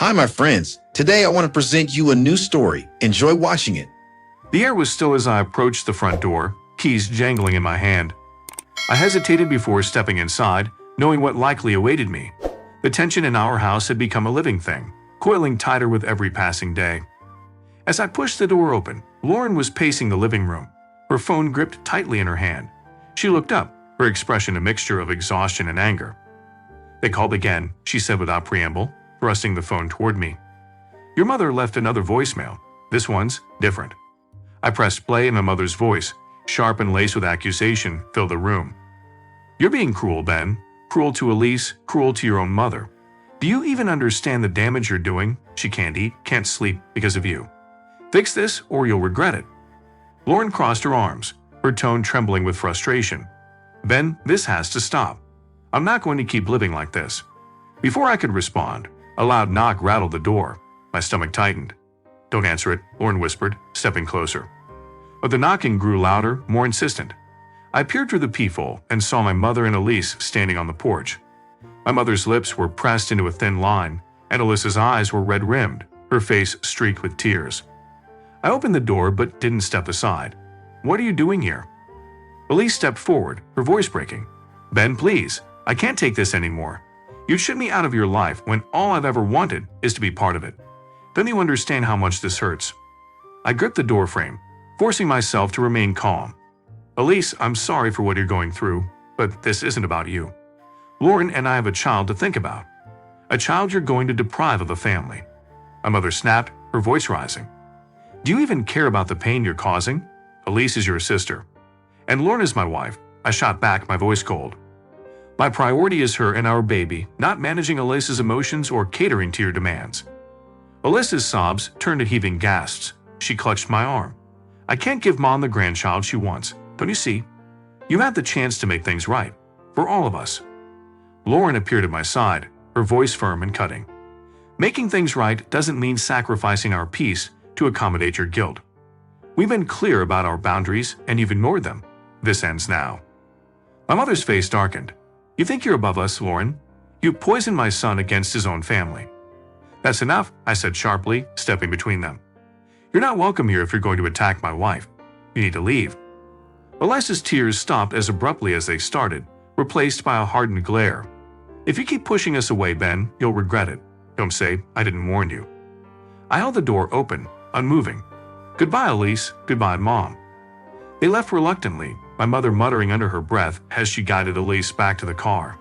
Hi, my friends. Today I want to present you a new story. Enjoy watching it. The air was still as I approached the front door, keys jangling in my hand. I hesitated before stepping inside, knowing what likely awaited me. The tension in our house had become a living thing, coiling tighter with every passing day. As I pushed the door open, Lauren was pacing the living room, her phone gripped tightly in her hand. She looked up, her expression a mixture of exhaustion and anger. "They called again," she said without preamble, thrusting the phone toward me. "Your mother left another voicemail. This one's different." I pressed play and my mother's voice, sharp and laced with accusation, filled the room. "You're being cruel, Ben. Cruel to Elise, cruel to your own mother. Do you even understand the damage you're doing? She can't eat, can't sleep because of you. Fix this or you'll regret it." Lauren crossed her arms, her tone trembling with frustration. "Ben, this has to stop. I'm not going to keep living like this." Before I could respond, a loud knock rattled the door. My stomach tightened. "Don't answer it," Lauren whispered, stepping closer. But the knocking grew louder, more insistent. I peered through the peephole and saw my mother and Elise standing on the porch. My mother's lips were pressed into a thin line, and Elise's eyes were red-rimmed, her face streaked with tears. I opened the door but didn't step aside. "What are you doing here?" Elise stepped forward, her voice breaking. "Ben, please. I can't take this anymore. You'd shut me out of your life when all I've ever wanted is to be part of it. Don't you understand how much this hurts?" I gripped the doorframe, forcing myself to remain calm. "Elise, I'm sorry for what you're going through, but this isn't about you. Lauren and I have a child to think about. A child you're going to deprive of a family." My mother snapped, her voice rising. "Do you even care about the pain you're causing? Elise is your sister. And Lauren is my wife." I shot back, my voice cold. "My priority is her and our baby, not managing Elise's emotions or catering to your demands." Elise's sobs turned to heaving gasps. She clutched my arm. "I can't give Mom the grandchild she wants. Don't you see? You have the chance to make things right. For all of us." Lauren appeared at my side, her voice firm and cutting. "Making things right doesn't mean sacrificing our peace to accommodate your guilt. We've been clear about our boundaries and you've ignored them. This ends now." My mother's face darkened. "You think you're above us, Lauren? You poisoned my son against his own family." "That's enough," I said sharply, stepping between them. "You're not welcome here if you're going to attack my wife. You need to leave." Elise's tears stopped as abruptly as they started, replaced by a hardened glare. "If you keep pushing us away, Ben, you'll regret it. Don't say I didn't warn you." I held the door open, unmoving. "Goodbye, Elise. Goodbye, Mom." They left reluctantly, my mother muttering under her breath as she guided Elise back to the car.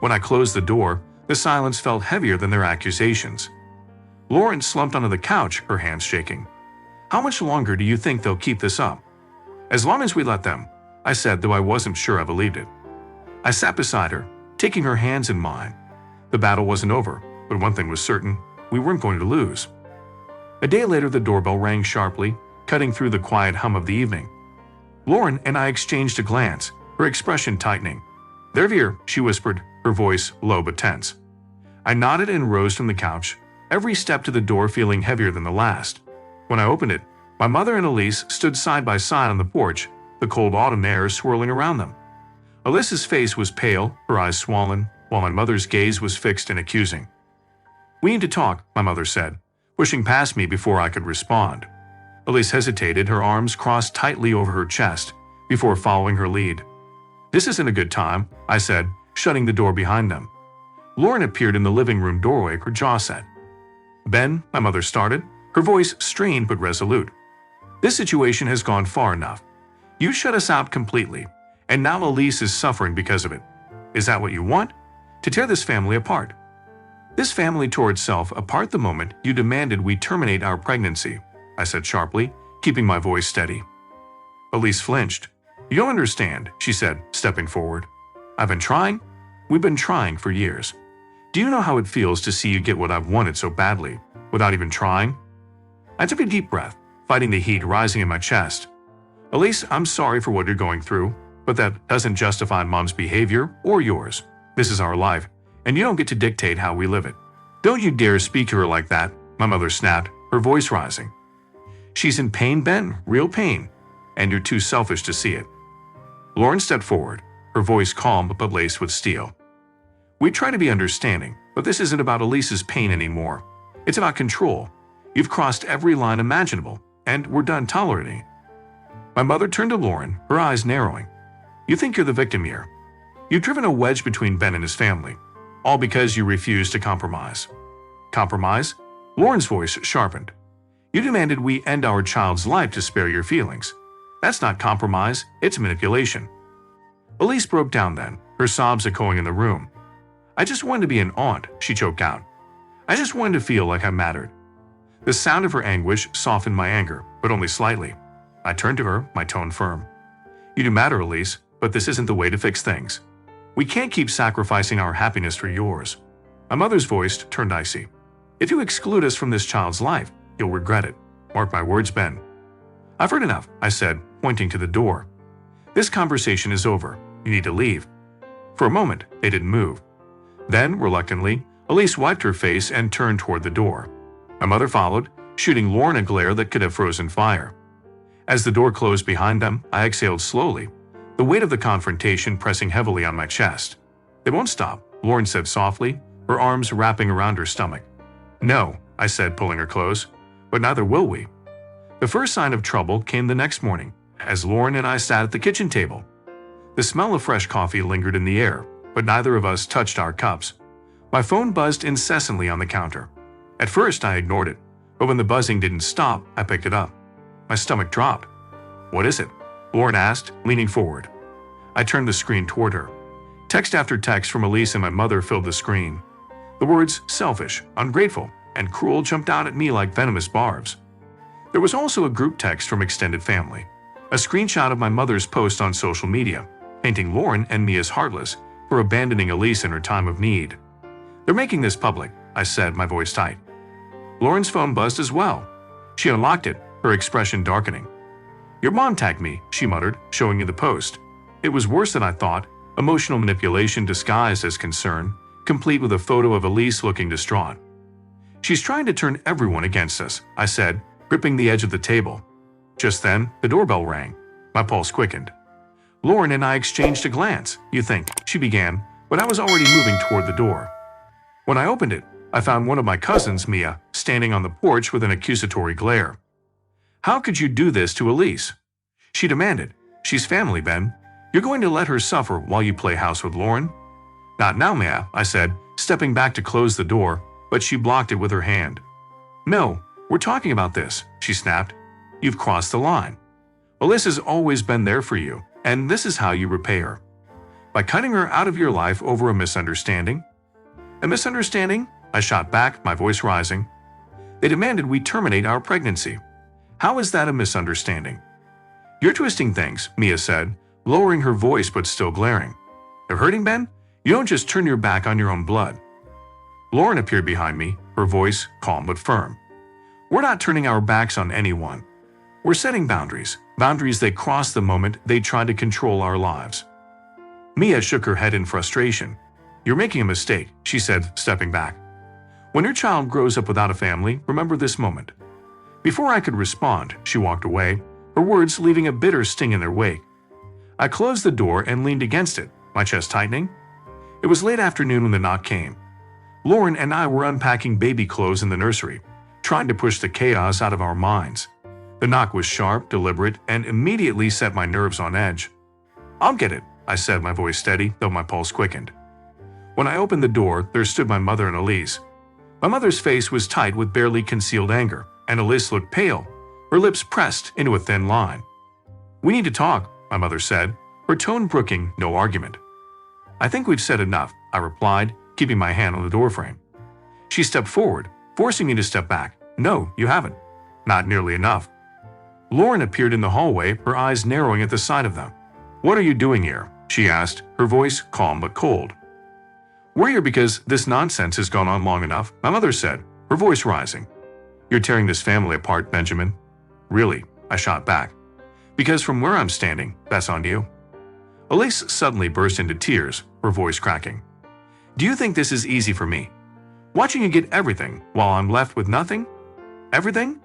When I closed the door, the silence felt heavier than their accusations. Lauren slumped onto the couch, her hands shaking. "How much longer do you think they'll keep this up?" "As long as we let them," I said, though I wasn't sure I believed it. I sat beside her, taking her hands in mine. The battle wasn't over, but one thing was certain: we weren't going to lose. A day later, the doorbell rang sharply, cutting through the quiet hum of the evening. Lauren and I exchanged a glance, her expression tightening. "They're here," she whispered, her voice low but tense. I nodded and rose from the couch, every step to the door feeling heavier than the last. When I opened it, my mother and Elise stood side by side on the porch, the cold autumn air swirling around them. Elise's face was pale, her eyes swollen, while my mother's gaze was fixed and accusing. "We need to talk," my mother said, pushing past me before I could respond. Elise hesitated, her arms crossed tightly over her chest, before following her lead. "This isn't a good time," I said, shutting the door behind them. Lauren appeared in the living room doorway, her jaw set. "Ben," my mother started, her voice strained but resolute. "This situation has gone far enough. You shut us out completely, and now Elise is suffering because of it. Is that what you want? To tear this family apart?" "This family tore itself apart the moment you demanded we terminate our pregnancy," I said sharply, keeping my voice steady. Elise flinched. "You don't understand," she said, stepping forward. "I've been trying. We've been trying for years. Do you know how it feels to see you get what I've wanted so badly, without even trying?" I took a deep breath, fighting the heat rising in my chest. "Elise, I'm sorry for what you're going through, but that doesn't justify Mom's behavior or yours. This is our life, and you don't get to dictate how we live it." "Don't you dare speak to her like that," my mother snapped, her voice rising. "She's in pain, Ben, real pain, and you're too selfish to see it." Lauren stepped forward, her voice calm but laced with steel. "We try to be understanding, but this isn't about Elise's pain anymore. It's about control. You've crossed every line imaginable, and we're done tolerating it." My mother turned to Lauren, her eyes narrowing. "You think you're the victim here. You've driven a wedge between Ben and his family, all because you refused to compromise." "Compromise?" Lauren's voice sharpened. "You demanded we end our child's life to spare your feelings. That's not compromise, it's manipulation." Elise broke down then, her sobs echoing in the room. "I just wanted to be an aunt," she choked out. "I just wanted to feel like I mattered." The sound of her anguish softened my anger, but only slightly. I turned to her, my tone firm. "You do matter, Elise, but this isn't the way to fix things. We can't keep sacrificing our happiness for yours." My mother's voice turned icy. "If you exclude us from this child's life, you'll regret it. Mark my words, Ben." "I've heard enough," I said, pointing to the door. "This conversation is over. You need to leave." For a moment, they didn't move. Then, reluctantly, Elise wiped her face and turned toward the door. My mother followed, shooting Lauren a glare that could have frozen fire. As the door closed behind them, I exhaled slowly, the weight of the confrontation pressing heavily on my chest. "They won't stop," Lauren said softly, her arms wrapping around her stomach. "No," I said, pulling her close, "but neither will we." The first sign of trouble came the next morning, as Lauren and I sat at the kitchen table. The smell of fresh coffee lingered in the air, but neither of us touched our cups. My phone buzzed incessantly on the counter. At first, I ignored it, but when the buzzing didn't stop, I picked it up. My stomach dropped. "What is it?" Lauren asked, leaning forward. I turned the screen toward her. Text after text from Elise and my mother filled the screen. The words selfish, ungrateful, and cruel jumped out at me like venomous barbs. There was also a group text from extended family, a screenshot of my mother's post on social media, painting Lauren and me as heartless for abandoning Elise in her time of need. "They're making this public," I said, my voice tight. Lauren's phone buzzed as well. She unlocked it, her expression darkening. "Your mom tagged me," she muttered, showing me the post. It was worse than I thought, emotional manipulation disguised as concern, complete with a photo of Elise looking distraught. "She's trying to turn everyone against us," I said, gripping the edge of the table. Just then, the doorbell rang. My pulse quickened. Lauren and I exchanged a glance. "You think," she began, but I was already moving toward the door. When I opened it, I found one of my cousins, Mia, standing on the porch with an accusatory glare. "How could you do this to Elise?" she demanded. "She's family, Ben. You're going to let her suffer while you play house with Lauren?" "Not now, Mia," I said, stepping back to close the door, but she blocked it with her hand. "No, we're talking about this," she snapped. "You've crossed the line. Elise has always been there for you, and this is how you repay her. By cutting her out of your life over a misunderstanding." "A misunderstanding?" I shot back, my voice rising. "They demanded we terminate our pregnancy. How is that a misunderstanding?" "You're twisting things," Mia said, lowering her voice but still glaring. "They're hurting, Ben? You don't just turn your back on your own blood." Lauren appeared behind me, her voice calm but firm. "We're not turning our backs on anyone. We're setting boundaries that cross the moment they try to control our lives." Mia shook her head in frustration. "You're making a mistake," she said, stepping back. "When your child grows up without a family, remember this moment." Before I could respond, she walked away, her words leaving a bitter sting in their wake. I closed the door and leaned against it, my chest tightening. It was late afternoon when the knock came. Lauren and I were unpacking baby clothes in the nursery, trying to push the chaos out of our minds. The knock was sharp, deliberate, and immediately set my nerves on edge. "I'll get it," I said, my voice steady, though my pulse quickened. When I opened the door, there stood my mother and Elise. My mother's face was tight with barely concealed anger, and Elise looked pale, her lips pressed into a thin line. "We need to talk," my mother said, her tone brooking no argument. "I think we've said enough," I replied, keeping my hand on the doorframe. She stepped forward, forcing me to step back. "No, you haven't. Not nearly enough." Lauren appeared in the hallway, her eyes narrowing at the sight of them. "What are you doing here?" she asked, her voice calm but cold. "We're here because this nonsense has gone on long enough," my mother said, her voice rising. "You're tearing this family apart, Benjamin." "Really?" I shot back. "Because from where I'm standing, that's on you." Elise suddenly burst into tears, her voice cracking. "Do you think this is easy for me? Watching you get everything while I'm left with nothing? Everything?"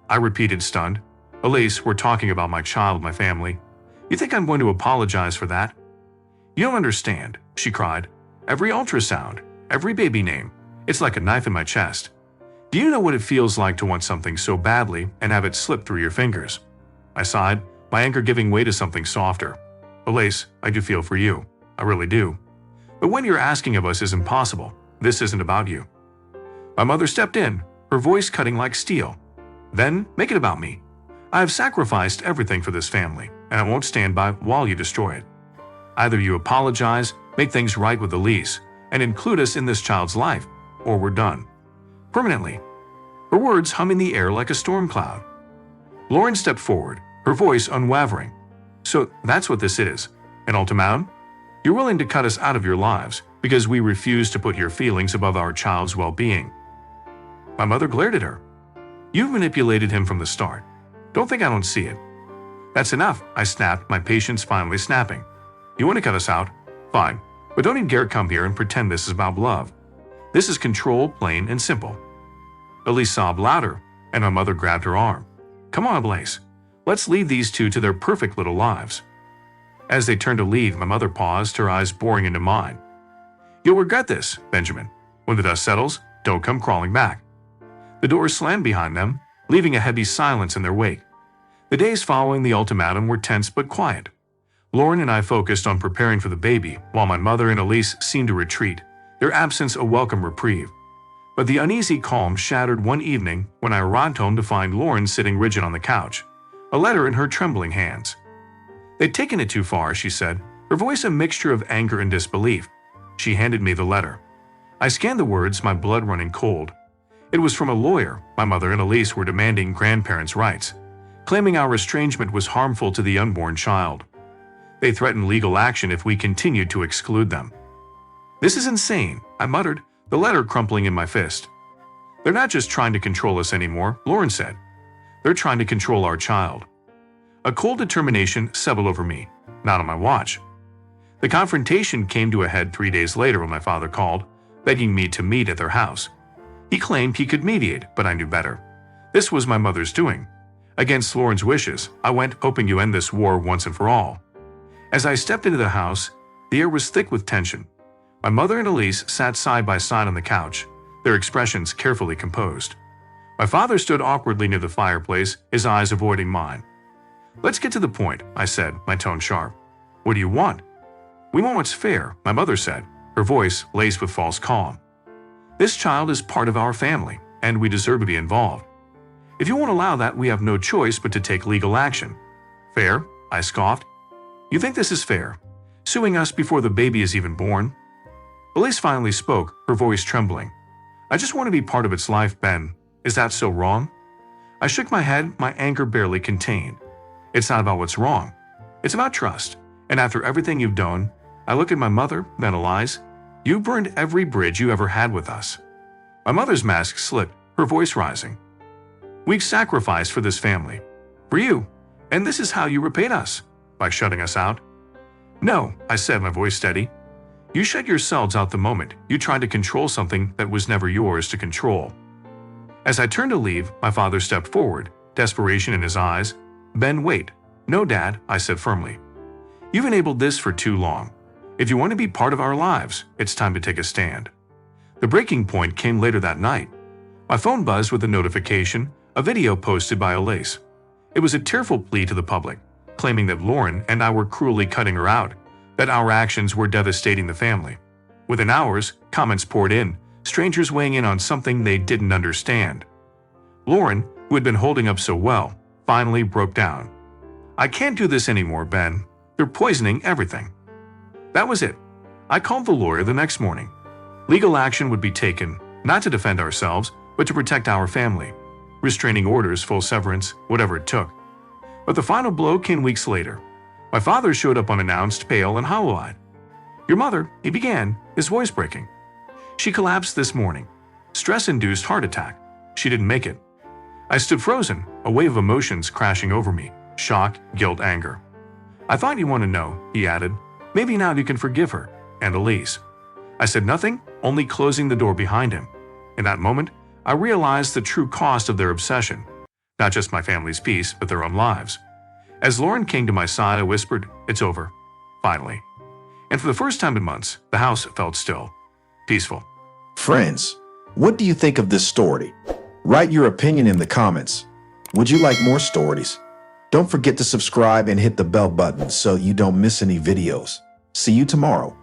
I repeated, stunned. "Elise, we're talking about my child, my family. You think I'm going to apologize for that?" "You don't understand," she cried. "Every ultrasound, every baby name, it's like a knife in my chest. Do you know what it feels like to want something so badly and have it slip through your fingers? I sighed, my anger giving way to something softer. Elise, I do feel for you. I really do. But what you're asking of us is impossible. This isn't about you. My mother stepped in, her voice cutting like steel. Then, make it about me. I have sacrificed everything for this family, and I won't stand by while you destroy it. Either you apologize, make things right with Elise, and include us in this child's life, or we're done. Permanently. Her words hum in the air like a storm cloud. Lauren stepped forward, her voice unwavering. So that's what this is, an ultimatum? You're willing to cut us out of your lives because we refuse to put your feelings above our child's well-being. My mother glared at her. You've manipulated him from the start. Don't think I don't see it. That's enough, I snapped, my patience finally snapping. You want to cut us out? Fine, but don't even dare come here and pretend this is about love. This is control, plain and simple. Elise sobbed louder, and my mother grabbed her arm. Come on, Elise. Let's lead these two to their perfect little lives. As they turned to leave, my mother paused, her eyes boring into mine. You'll regret this, Benjamin. When the dust settles, don't come crawling back. The doors slammed behind them, leaving a heavy silence in their wake. The days following the ultimatum were tense but quiet. Lauren and I focused on preparing for the baby, while my mother and Elise seemed to retreat, their absence a welcome reprieve. But the uneasy calm shattered one evening when I arrived home to find Lauren sitting rigid on the couch, a letter in her trembling hands. They'd taken it too far, she said, her voice a mixture of anger and disbelief. She handed me the letter. I scanned the words, my blood running cold. It was from a lawyer. My mother and Elise were demanding grandparents' rights, claiming our estrangement was harmful to the unborn child. They threatened legal action if we continued to exclude them. This is insane, I muttered, the letter crumpling in my fist. They're not just trying to control us anymore, Lauren said. They're trying to control our child. A cold determination settled over me, not on my watch. The confrontation came to a head 3 days later when my father called, begging me to meet at their house. He claimed he could mediate, but I knew better. This was my mother's doing. Against Lauren's wishes, I went hoping you end this war once and for all. As I stepped into the house, the air was thick with tension. My mother and Elise sat side by side on the couch, their expressions carefully composed. My father stood awkwardly near the fireplace, his eyes avoiding mine. Let's get to the point, I said, my tone sharp. What do you want? We want what's fair, my mother said, her voice laced with false calm. This child is part of our family, and we deserve to be involved. If you won't allow that, we have no choice but to take legal action. Fair? I scoffed. You think this is fair? Suing us before the baby is even born? Elise finally spoke, her voice trembling. I just want to be part of its life, Ben. Is that so wrong? I shook my head, my anger barely contained. It's not about what's wrong. It's about trust. And after everything you've done, I looked at my mother, then Elise. You burned every bridge you ever had with us. My mother's mask slipped, her voice rising. We've sacrificed for this family. For you. And this is how you repaid us. By shutting us out? No, I said, my voice steady. You shut yourselves out the moment you tried to control something that was never yours to control. As I turned to leave, my father stepped forward, desperation in his eyes. Ben, wait. No, Dad, I said firmly. You've enabled this for too long. If you want to be part of our lives, it's time to take a stand. The breaking point came later that night. My phone buzzed with a notification, a video posted by Elise. It was a tearful plea to the public, claiming that Lauren and I were cruelly cutting her out, that our actions were devastating the family. Within hours, comments poured in, strangers weighing in on something they didn't understand. Lauren, who had been holding up so well, finally broke down. I can't do this anymore, Ben. They're poisoning everything. That was it. I called the lawyer the next morning. Legal action would be taken, not to defend ourselves, but to protect our family. Restraining orders, full severance, whatever it took. But the final blow came weeks later. My father showed up unannounced, pale and hollow-eyed. Your mother, he began, his voice breaking. She collapsed this morning. Stress-induced heart attack. She didn't make it. I stood frozen, a wave of emotions crashing over me. Shock, guilt, anger. I thought you want to know, he added. Maybe now you can forgive her, and Elise. I said nothing, only closing the door behind him. In that moment, I realized the true cost of their obsession. Not just my family's peace, but their own lives. As Lauren came to my side, I whispered, it's over. Finally. And for the first time in months, the house felt still. Peaceful. Friends, what do you think of this story? Write your opinion in the comments. Would you like more stories? Don't forget to subscribe and hit the bell button so you don't miss any videos. See you tomorrow.